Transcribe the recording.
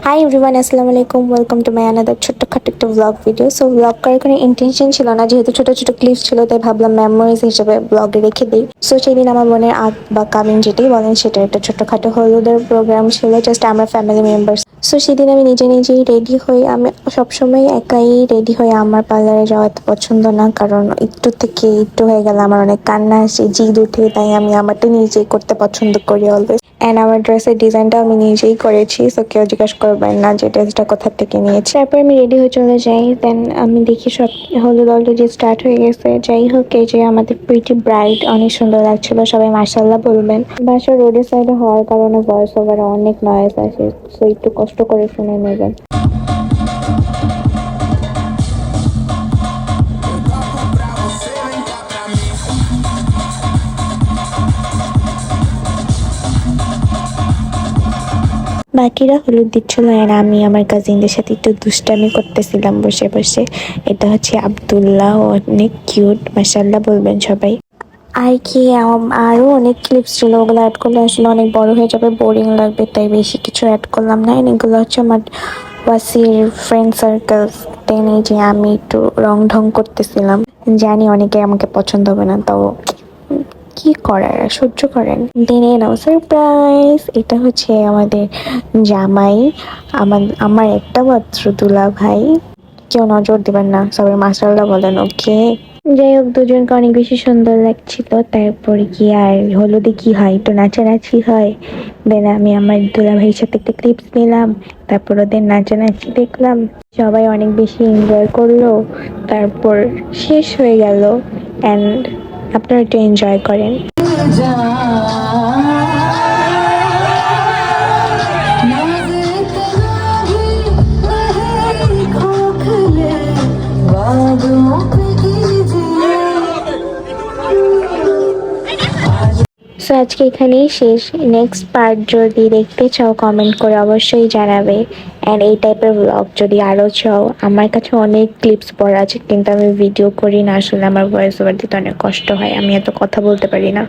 Hi everyone, আসসালামু আলাইকুম। Welcome to my another ছোট্টখাটো একটা ব্লগ ভিডিও। সো ব্লগ করার কোনো ইন্টেনশন ছিল না, যেহেতু ছোট ছোট ক্লিপস ছিল তাই ভাবলাম মেমোরিজ হিসেবে ব্লগে রেখে দিই। সো সেদিন আমার বোনের আগ বা কামিং যেটাই বলেন, সেটা একটা ছোট্টখাটো হলুদের প্রোগ্রাম ছিল, জাস্ট আমরা ফ্যামিলি মেম্বার্স। সো সেদিন আমি নিজেই রেডি হই। আমি সবসময় একাই রেডি হই, আমার পার্লারে যাওয়া এত পছন্দ না, কারণ একটু থেকে একটু হয়ে গেলে আমার অনেক কান্না আসে, জিদ উঠে, তাই আমি আমারটা নিজেই করতে পছন্দ করি অলওয়েজ। অ্যান্ড আমার ড্রেসের ডিজাইনটা আমি নিজেই করেছি, সো কেউ জিজ্ঞাসা করবেন না যে ড্রেসটা কোথা থেকে নিয়েছি। তারপর আমি রেডি হয়ে চলে যাই, দেন আমি দেখি সব হলুদ অলরেডি স্টার্ট হয়ে গেছে। যাই হোক, এই যে আমাদের প্রিটি ব্রাইড অনেক সুন্দর লাগছিল, সবাই মাশাআল্লাহ বলবেন। বাসা রোডের সাইডে হওয়ার কারণে ভয়েস ওভারে অনেক নয়েজ আসে, সো একটু কষ্ট করে শুনে নেবেন। বাকিরা হলুদ দিচ্ছিল আর আমি আমার কাজিনদের সাথে একটু দুষ্টামি করতেছিলাম বসে বসে। এটা হচ্ছে আব্দুল্লাহ, অনেক কিউট, মাশাআল্লাহ বলবেন সবাই। আর কি আরও অনেক ক্লিপস ছিল, ওগুলো অ্যাড করলে আসলে অনেক বড় হয়ে যাবে, বোরিং লাগবে, তাই বেশি কিছু অ্যাড করলাম না। এগুলো হচ্ছে আমার ওয়াসির ফ্রেন্ড সার্কেল। দেন এই যে আমি একটু রং ঢং করতেছিলাম, জানি অনেকে আমাকে পছন্দ হবে না, তাও কি করার, সহ্য করেন। দিনে নাও সারপ্রাইজ, এটা হচ্ছে আমাদের জামাই, আমার একটা মাত্র দুলা ভাই। কেউ নজর দিবেন না, সবাই মাশাআল্লাহ বলেন, ওকে। যাই হোক, দুজনকে অনেক বেশি সুন্দর লাগছিল। তারপরে কি আর হলুদে কি হয়, একটু নাচানাচি হয়। দেন আমি আমার দুলা ভাইয়ের সাথে একটা ক্লিপস নিলাম, তারপর ওদের নাচানাচি দেখলাম, সবাই অনেক বেশি এনজয় করলো। তারপর শেষ হয়ে গেল, অ্যান্ড আপনারা একটু এনজয় করেন। সো আজকে এখানেই শেষ। নেক্সট পার্ট যদি দেখতে চাও কমেন্ট করে অবশ্যই জানাবে। অ্যান্ড এই টাইপের ব্লগ যদি আরও চাও, আমার কাছে অনেক ক্লিপস পড়া আছে, কিন্তু আমি ভিডিও করি না, আসলে আমার ভয়েস ওভার দিতে অনেক কষ্ট হয়, আমি এত কথা বলতে পারি না।